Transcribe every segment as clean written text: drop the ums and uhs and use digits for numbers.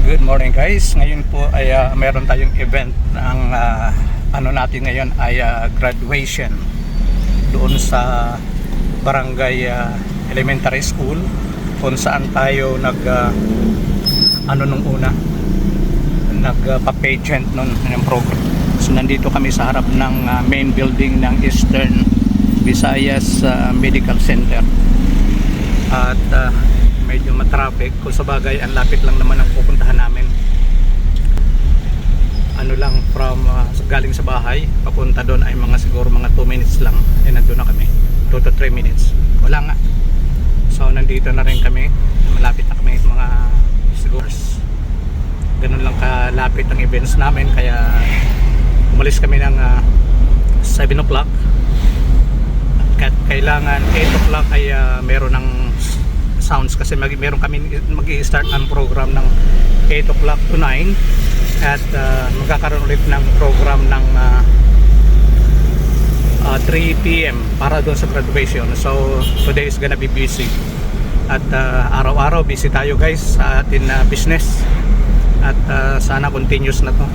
Good morning guys. Ngayon po ay meron tayong event. Ang ano natin ngayon ay graduation doon sa Barangay Elementary School kung saan tayo nung una nagpa-pageant noon ng program. So nandito kami sa harap ng main building ng Eastern Visayas Medical Center. At medyo matraffic kung sa bagay, ang lapit lang naman ang pupuntahan namin. Ano lang, from galing sa bahay papunta doon ay siguro mga 2 minutes lang, nandun na kami, 2 to 3 minutes, wala nga. So nandito na rin kami, malapit na kami, mga siguro ganun lang kalapit ang events namin. Kaya umalis kami ng 7 o'clock at kailangan 8 o'clock ay meron ng sounds kasi meron kami mag-i-start ang program ng 8 o'clock to 9 at magkakaroon ulit ng program ng 3 p.m. para doon sa graduation. So today is gonna be busy at araw-araw busy tayo guys sa atin business at sana continuous na to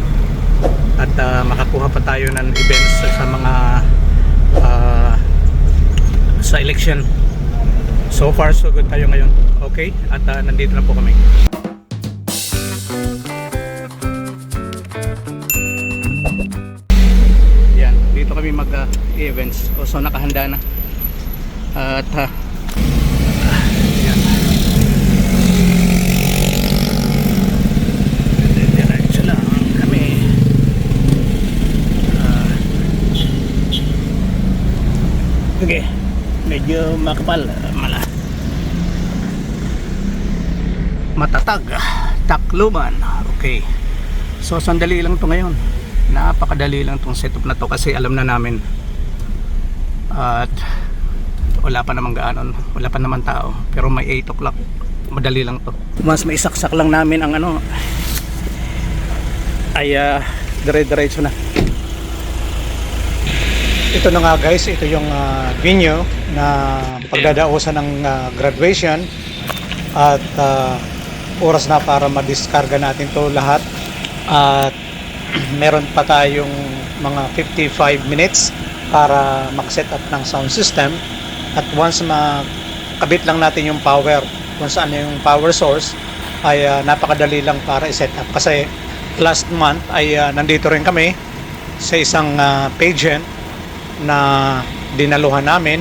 at makakuha pa tayo ng events sa mga sa election. So far so good tayo ngayon. Okay? At nandito na po kami. Yan, dito kami mag-events. So nakahanda na. At yan. Diretso lang kami. Okay. Medyo makapal, matatag, takluban. Okay, so sandali lang to ngayon, napakadali lang tong setup na to kasi alam na namin at wala pa namang gaano, wala pa naman tao, pero may 8 o'clock, madali lang to. Mas may saksak lang namin ang ay dire-diretso na. Ito na nga guys, ito yung venue na pagdadausan ng graduation at oras na para madiskarga natin to lahat at meron pa tayong mga 55 minutes para mag-set up ng sound system at once makabit lang natin yung power kung saan yung power source ay napakadali lang para i-set up kasi last month ay nandito rin kami sa isang pageant na dinaluhan namin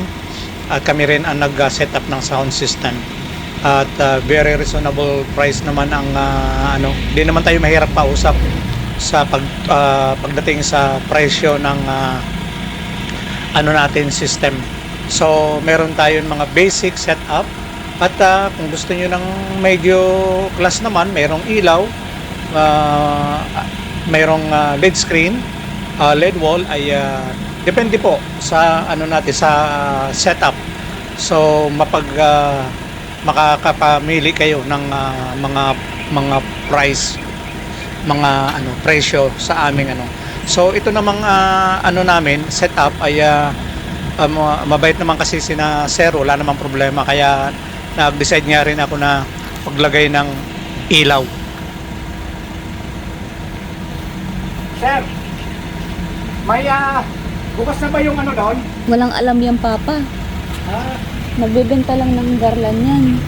at kami rin ang nag-set up ng sound system at very reasonable price naman ang di naman tayo mahirap pausap sa pagdating sa presyo ng natin system. So meron tayong mga basic setup at kung gusto niyo ng medyo class naman, merong ilaw, merong LED screen, LED wall, ay depende po sa natin sa setup. So makakapamili kayo ng mga price, mga presyo sa aming So ito namang namin setup ay mabait naman kasi sina Sir, wala namang problema, kaya nag-decide nga rin ako na paglagay ng ilaw. Sir, may bukas na ba yung doon? Walang alam yan, Papa. Nagbebenta lang ng garlan yan.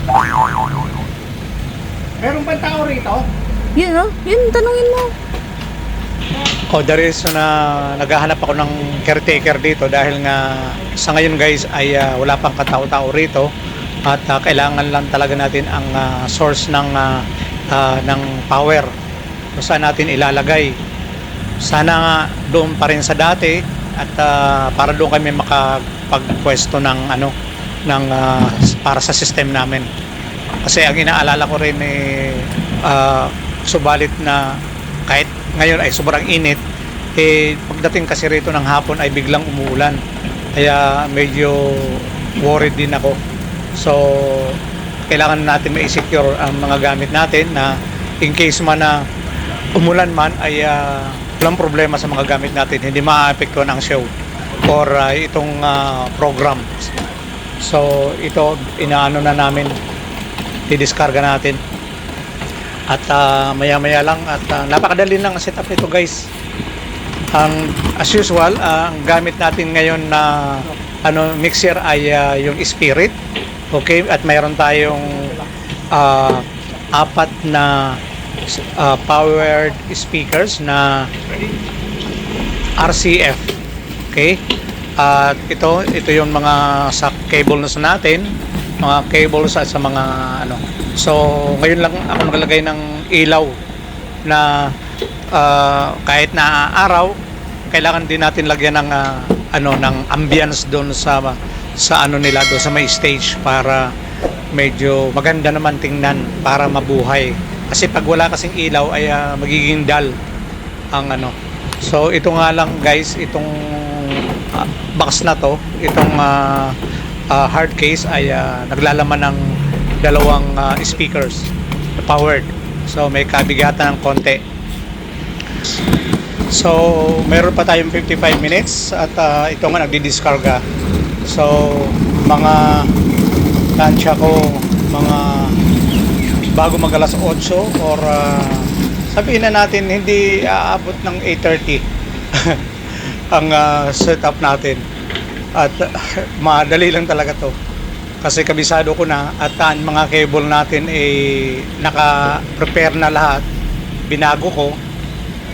Meron ba tao rito? Yun, yun, tanungin mo. The reason na naghahanap ako ng caretaker dito dahil nga sa ngayon guys ay wala pang katao-tao rito at kailangan lang talaga natin ang source ng power kung saan natin ilalagay. Sana nga doon pa rin sa dati at para doon kami makapagpwesto ng para sa system namin. Kasi ang inaalala ko rin subalit na kahit ngayon ay sobrang init, pagdating kasi rito ng hapon ay biglang umuulan, kaya medyo worried din ako. So kailangan natin ma-secure ang mga gamit natin na in case man na umulan man ay walang problema sa mga gamit natin, hindi ma-apektuhan ang show or itong program. So ito inaano na namin, didiskarga natin. At maya-maya lang at napakadali lang ang setup nito, guys. As usual, ang gamit natin ngayon na mixer ay yung Spirit. Okay, at mayroon tayong apat na powered speakers na RCF. Okay? At ito yung mga sa cables natin, mga cables at sa mga So, ngayon lang ako naglagay ng ilaw na kahit na araw, kailangan din natin lagyan ng ng ambience doon sa nila doon sa may stage para medyo maganda naman tingnan para mabuhay. Kasi pag wala kasing ilaw ay magiging dull ang So ito nga lang, guys, itong box na to, itong hard case ay naglalaman ng dalawang speakers powered. So may kabigatan ng konti. So meron pa tayong 55 minutes at ito nga nagdi-discarga. So mga tansya ko, mga bago mag alas 8 or sabihin na natin hindi aabot ng 8:30 ang setup natin. At madali lang talaga to. Kasi kabisado ko na at ang mga cable natin naka-prepare na lahat. Binago ko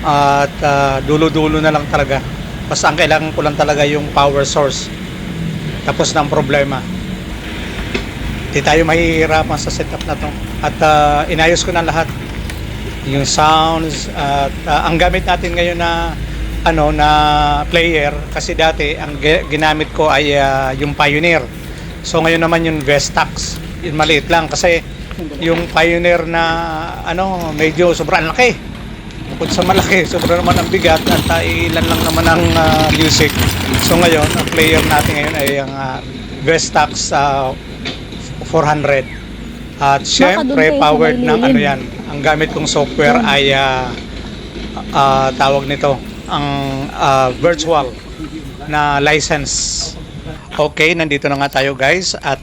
at dulo-dulo na lang talaga. Basta ang kailangan ko lang talaga yung power source. Tapos ng problema. Hindi tayo mahihirapan sa setup na to. At inayos ko na lahat. Yung sounds at ang gamit natin ngayon na na player, kasi dati ang ginamit ko ay yung Pioneer. So ngayon naman yung Vestax. Yung maliit lang kasi yung Pioneer na medyo sobrang laki. Bukod sa malaki, sobrang naman ang bigat at ilan lang naman ang music. So ngayon, ang player natin ngayon ay yung Vestax 400. At syempre powered ng yan. Ang gamit kong software ay tawag nito ang virtual na license. Okay, nandito na nga tayo, guys, at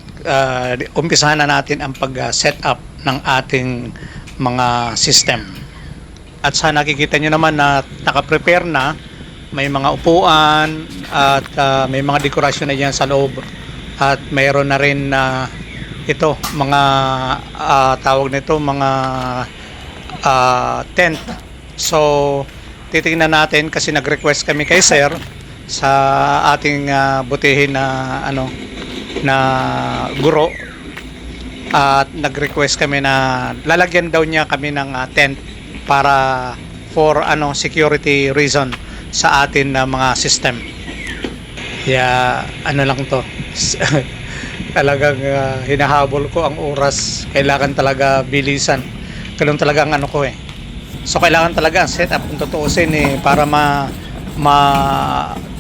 umpisahan na natin ang pag-set up ng ating mga system. At sa nakikita nyo naman na naka-prepare na, may mga upuan at may mga dekorasyon na dyan sa loob. At mayroon na rin na ito, mga tawag nito, mga tent. So, titingnan natin kasi nag-request kami kay Sir sa ating butihin na na guro, at nag-request kami na lalagyan daw niya kami ng tent para for security reason sa atin na mga system. Kaya lang to. Talagang hinahabol ko ang oras. Kailangan talaga bilisan. Ganun talaga ang ko eh. So kailangan talaga ang setup kung tutuusin para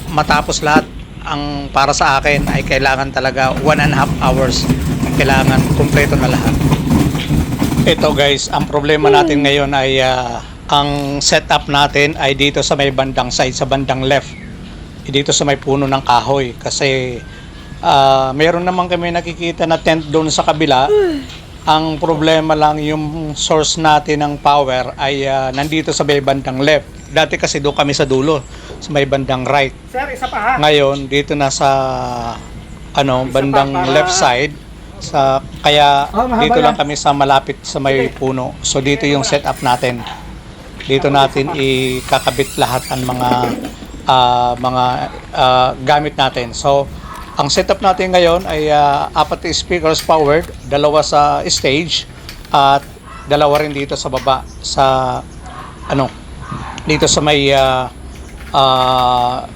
matapos lahat. Ang para sa akin ay kailangan talaga 1.5 hours. Kailangan kumpleto na lahat. Ito, guys, ang problema natin ngayon ay ang setup natin ay dito sa may bandang side, sa bandang left. Dito sa may puno ng kahoy kasi meron naman kami nakikita na tent doon sa kabila. Ang problema lang yung source natin ng power ay nandito sa may bandang left. Dati kasi doon kami sa dulo, sa may bandang right. Sir, isa pa ha. Ngayon dito na sa bandang left side. Kaya dito lang kami sa malapit sa may puno. So dito yung setup natin. Dito natin ikakabit lahat ang mga gamit natin. So ang setup natin ngayon ay 4 speakers powered, 2 sa stage at 2 rin dito sa baba sa dito sa may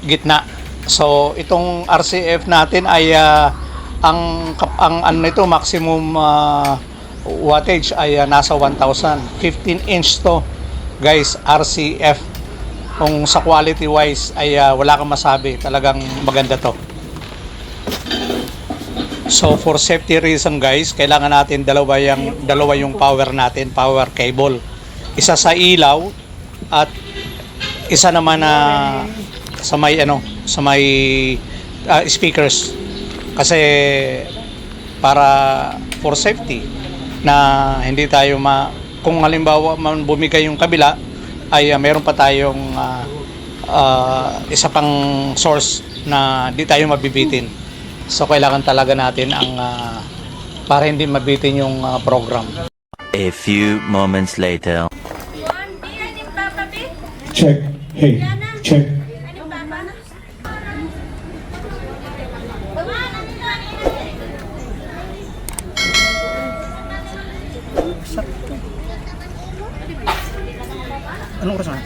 gitna. So itong RCF natin ay ang nito maximum wattage ay nasa 1,000. 15 inch to, guys, RCF. Kung sa quality wise ay wala kang masabi, talagang maganda to. So for safety reason, guys, kailangan natin dalawa yung power natin, power cable. Isa sa ilaw at isa naman sa may speakers. Kasi para for safety na hindi tayo kung halimbawa man bumigay yung kabila, ay meron pa tayong isa pang source na di tayo mabibitin. So kailangan talaga natin ang para hindi mabitin yung program. A few moments later. Check. Hey, check. Anong oras na?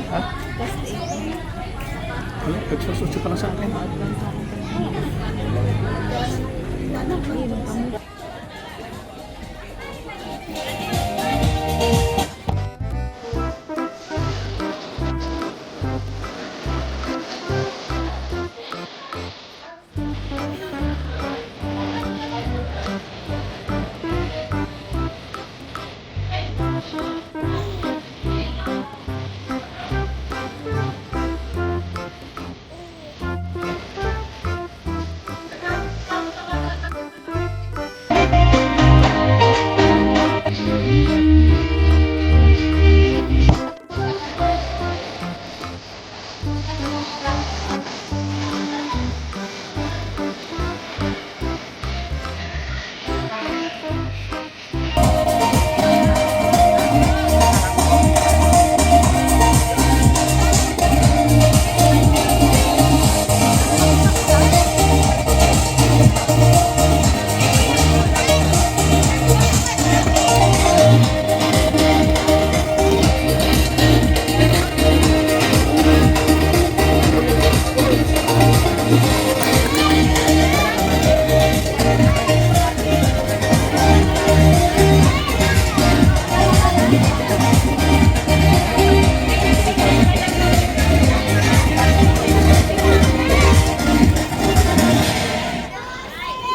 Ha? Ano? Nagsusutsu ka na sa akin.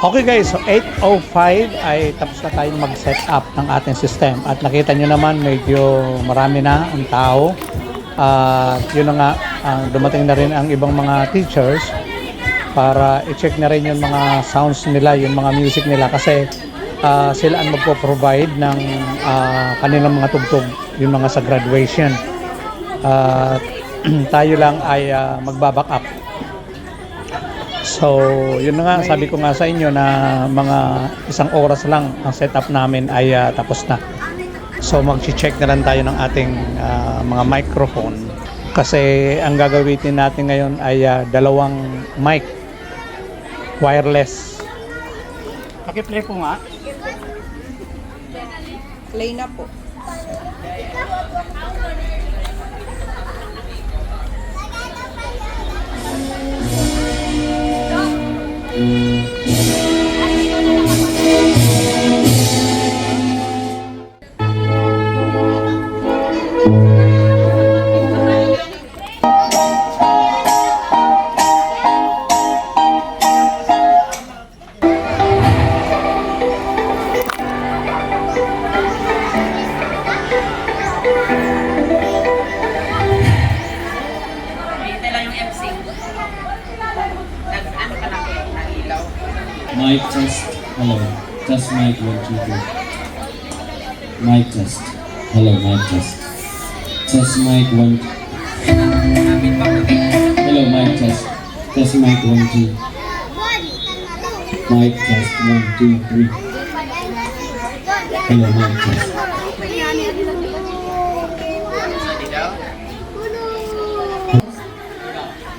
Okay guys, so 8:05 ay tapos na tayong mag-set up ng ating system at nakita nyo naman medyo marami na ang tao at yun na nga, dumating na rin ang ibang mga teachers para i-check na rin yung mga sounds nila, yung mga music nila kasi sila ang magpo-provide ng kanilang mga tugtog, yung mga sa graduation at tayo lang ay magbaback up. So, yun na nga, sabi ko nga sa inyo na mga 1 oras lang ang setup namin ay tapos na. So, mag-check na lang tayo ng ating mga microphone. Kasi ang gagamitin natin ngayon ay 2 mic, wireless. Paki-play po nga. Play na po. Mic test. Hello. Test mic 1, 2, 3. Mic test. Hello, mic test. Test mic 1. Hello, mic test. Test mic 1, 2. Mic test 1, 2, 3. Hello, mic test.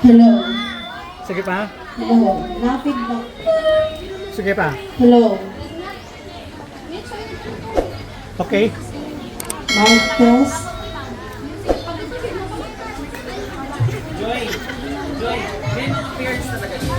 Hello. Sige pa. Hello. Lapit ba? Sige pa. Hello. Okay. Mic test. Joy, Ben appearance talaga siya.